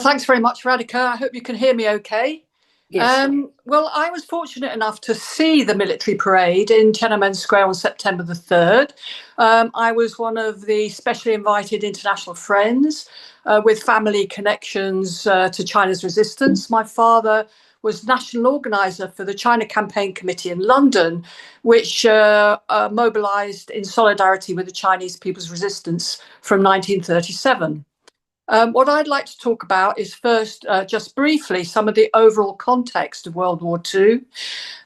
Thanks very much, Radhika. I hope you can hear me okay. Yes. Well, I was fortunate enough to see the military parade in Tiananmen Square on September the 3rd. I was one of the specially invited international friends with family connections to China's resistance. My father was national organizer for the China Campaign Committee in London, which mobilized in solidarity with the Chinese People's Resistance from 1937. What I'd like to talk about is first, just briefly, some of the overall context of World War II,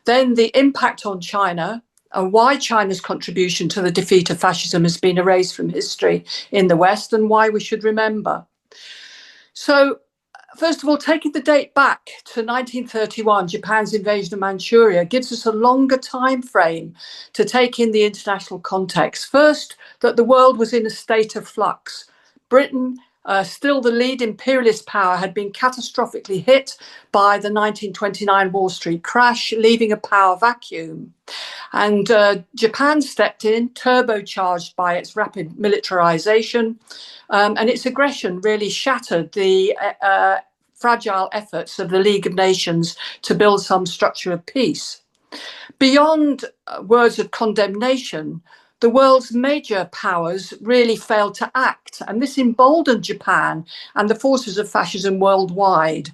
then the impact on China, why China's contribution to the defeat of fascism has been erased from history in the West, and why we should remember. So, first of all, taking the date back to 1931, Japan's invasion of Manchuria gives us a longer time frame to take in the international context. First, that the world was in a state of flux. Britain, still the lead imperialist power, had been catastrophically hit by the 1929 Wall Street crash, leaving a power vacuum. And Japan stepped in, turbocharged by its rapid militarization, and its aggression really shattered the fragile efforts of the League of Nations to build some structure of peace. Beyond words of condemnation, the world's major powers really failed to act, and this emboldened Japan and the forces of fascism worldwide.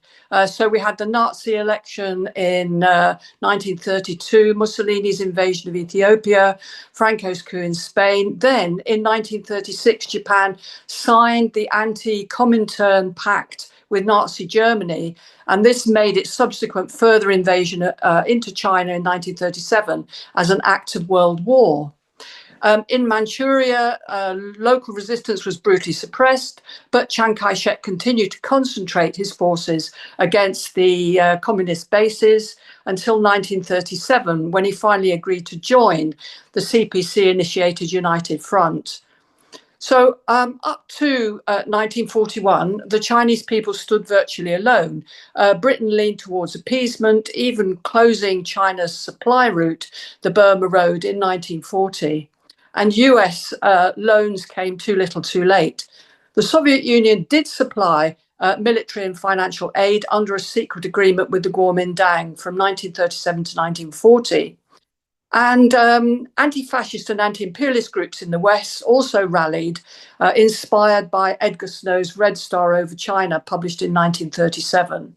So we had the Nazi election in 1932, Mussolini's invasion of Ethiopia, Franco's coup in Spain. Then in 1936, Japan signed the Anti-Comintern Pact with Nazi Germany, and this made its subsequent further invasion into China in 1937 as an act of world war. In Manchuria, local resistance was brutally suppressed, but Chiang Kai-shek continued to concentrate his forces against the communist bases until 1937, when he finally agreed to join the CPC-initiated United Front. So up to 1941, the Chinese people stood virtually alone. Britain leaned towards appeasement, even closing China's supply route, the Burma Road, in 1940. And US loans came too little too late. The Soviet Union did supply military and financial aid under a secret agreement with the Kuomintang from 1937 to 1940. And anti-fascist and anti-imperialist groups in the West also rallied, inspired by Edgar Snow's Red Star Over China, published in 1937.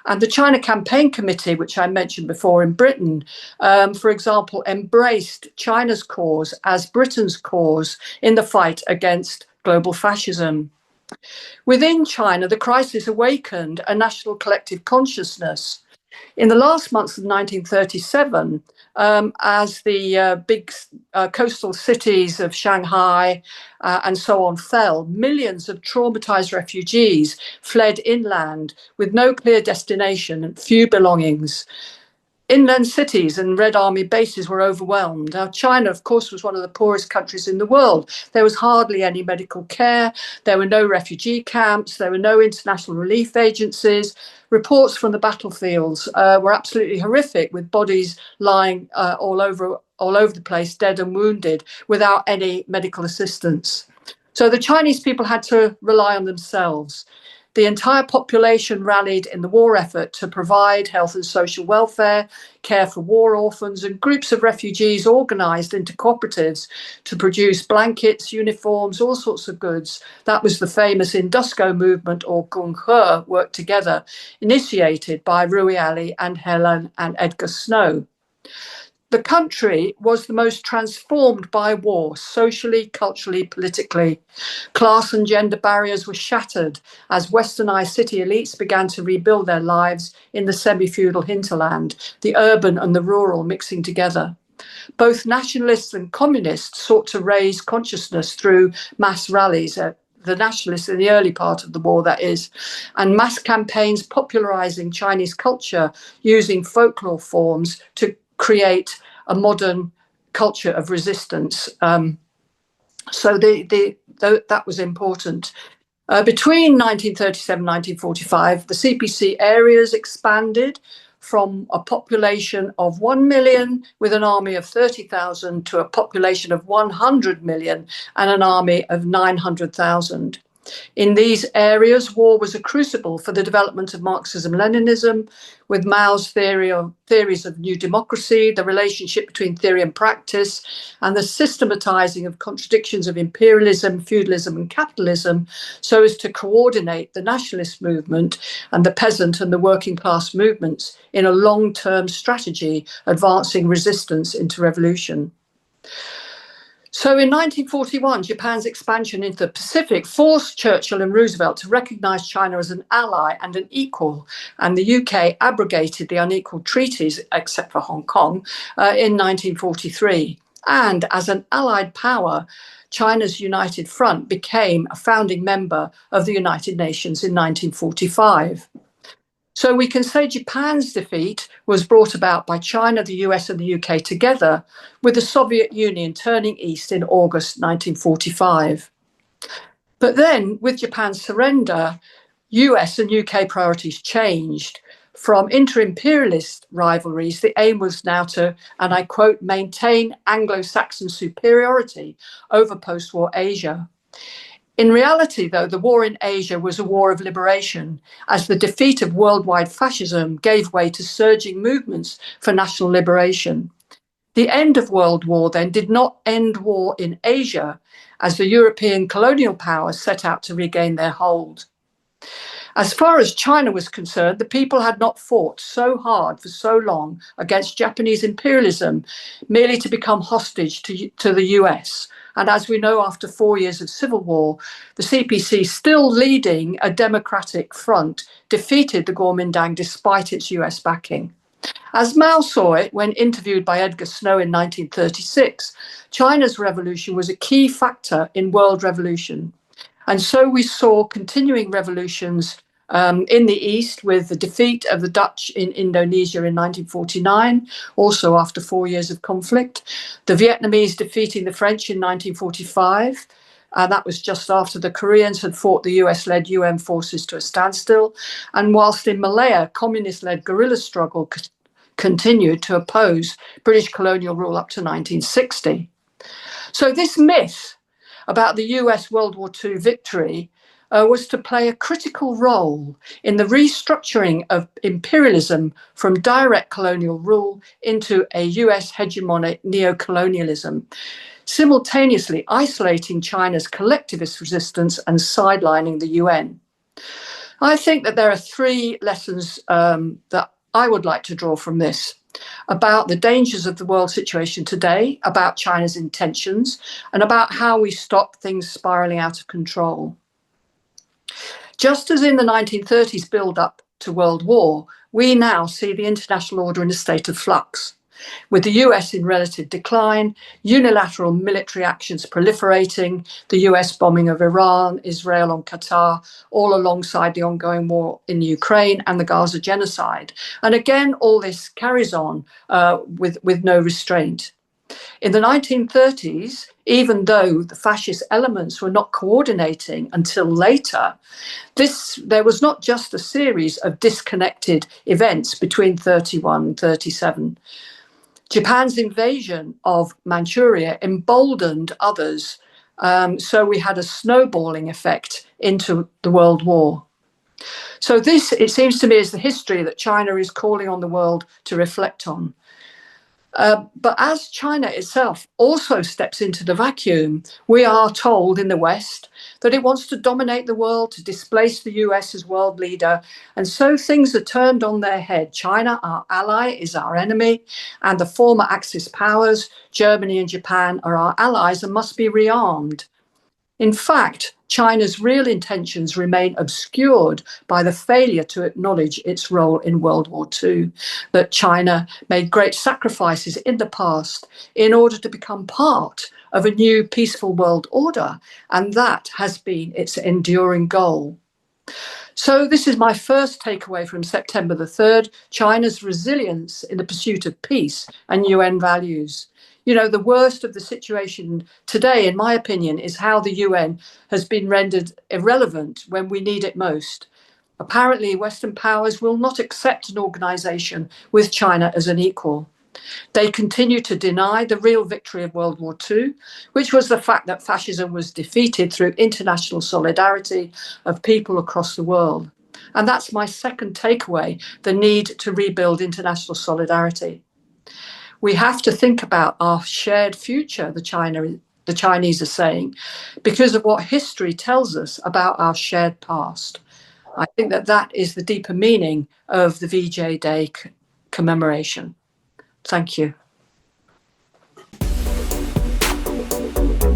And the China Campaign Committee, which I mentioned before in Britain, for example, embraced China's cause as Britain's cause in the fight against global fascism. Within China, the crisis awakened a national collective consciousness. In the last months of 1937, as the big coastal cities of Shanghai and so on fell, millions of traumatized refugees fled inland with no clear destination and few belongings. Inland cities and Red Army bases were overwhelmed. Now, China, of course, was one of the poorest countries in the world. There was hardly any medical care. There were no refugee camps. There were no international relief agencies. Reports from the battlefields were absolutely horrific, with bodies lying all over the place, dead and wounded, without any medical assistance. So the Chinese people had to rely on themselves. The entire population rallied in the war effort to provide health and social welfare, care for war orphans, and groups of refugees organized into cooperatives to produce blankets, uniforms, all sorts of goods. That was the famous Indusco movement, or Gunghe, work together, initiated by Rui Ali and Helen and Edgar Snow. The country was the most transformed by war, socially, culturally, politically. Class and gender barriers were shattered as westernized city elites began to rebuild their lives in the semi-feudal hinterland, the urban and the rural mixing together. Both nationalists and communists sought to raise consciousness through mass rallies, the nationalists in the early part of the war, that is, and mass campaigns popularizing Chinese culture using folklore forms to create a modern culture of resistance. So that was important. Between 1937 and 1945, the CPC areas expanded from a population of 1 million with an army of 30,000 to a population of 100 million and an army of 900,000. In these areas, war was a crucible for the development of Marxism-Leninism, with Mao's theories of new democracy, the relationship between theory and practice, and the systematizing of contradictions of imperialism, feudalism, and capitalism, so as to coordinate the nationalist movement and the peasant and the working class movements in a long-term strategy advancing resistance into revolution. So in 1941, Japan's expansion into the Pacific forced Churchill and Roosevelt to recognise China as an ally and an equal, and the UK abrogated the unequal treaties, except for Hong Kong, in 1943. And as an allied power, China's United Front became a founding member of the United Nations in 1945. So we can say Japan's defeat was brought about by China, the US, and the UK together, with the Soviet Union turning east in August 1945. But then, with Japan's surrender, US and UK priorities changed. From inter-imperialist rivalries, the aim was now to, and I quote, maintain Anglo-Saxon superiority over post-war Asia. In reality, though, the war in Asia was a war of liberation, as the defeat of worldwide fascism gave way to surging movements for national liberation. The end of World War then did not end war in Asia, as the European colonial powers set out to regain their hold. As far as China was concerned, the people had not fought so hard for so long against Japanese imperialism merely to become hostage to the US. And as we know, after 4 years of civil war, the CPC, still leading a democratic front, defeated the Kuomintang despite its US backing. As Mao saw it when interviewed by Edgar Snow in 1936, China's revolution was a key factor in world revolution. And so we saw continuing revolutions in the East, with the defeat of the Dutch in Indonesia in 1949, also after 4 years of conflict, the Vietnamese defeating the French in 1945. That was just after the Koreans had fought the US-led UN forces to a standstill. And whilst in Malaya, communist-led guerrilla struggle continued to oppose British colonial rule up to 1960. So this myth about the US World War II victory was to play a critical role in the restructuring of imperialism from direct colonial rule into a US hegemonic neo-colonialism, simultaneously isolating China's collectivist resistance and sidelining the UN. I think that there are three lessons that I would like to draw from this: about the dangers of the world situation today, about China's intentions, and about how we stop things spiraling out of control. Just as in the 1930s build-up to World War, we now see the international order in a state of flux, with the US in relative decline, unilateral military actions proliferating, the US bombing of Iran, Israel and Qatar, all alongside the ongoing war in Ukraine and the Gaza genocide. And again, all this carries on with no restraint. In the 1930s, even though the fascist elements were not coordinating until later, there was not just a series of disconnected events between 31 and 37. Japan's invasion of Manchuria emboldened others. So we had a snowballing effect into the World War. So this, it seems to me, is the history that China is calling on the world to reflect on. But as China itself also steps into the vacuum, we are told in the West that it wants to dominate the world, to displace the US as world leader. And so things are turned on their head. China, our ally, is our enemy. And the former Axis powers, Germany and Japan, are our allies and must be rearmed. In fact, China's real intentions remain obscured by the failure to acknowledge its role in World War II, that China made great sacrifices in the past in order to become part of a new peaceful world order, and that has been its enduring goal. So this is my first takeaway from September the 3rd, China's resilience in the pursuit of peace and UN values. You know, the worst of the situation today, in my opinion, is how the UN has been rendered irrelevant when we need it most. Apparently, Western powers will not accept an organisation with China as an equal. They continue to deny the real victory of World War II, which was the fact that fascism was defeated through international solidarity of people across the world. And that's my second takeaway, the need to rebuild international solidarity. We have to think about our shared future, the Chinese are saying, because of what history tells us about our shared past. I think that that is the deeper meaning of the VJ Day commemoration. Thank you.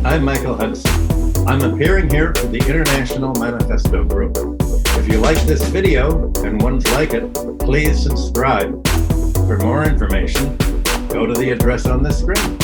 I'm Michael Hudson. I'm appearing here for the International Manifesto Group. If you like this video and ones like it, please subscribe. For more information, go to the address on the screen.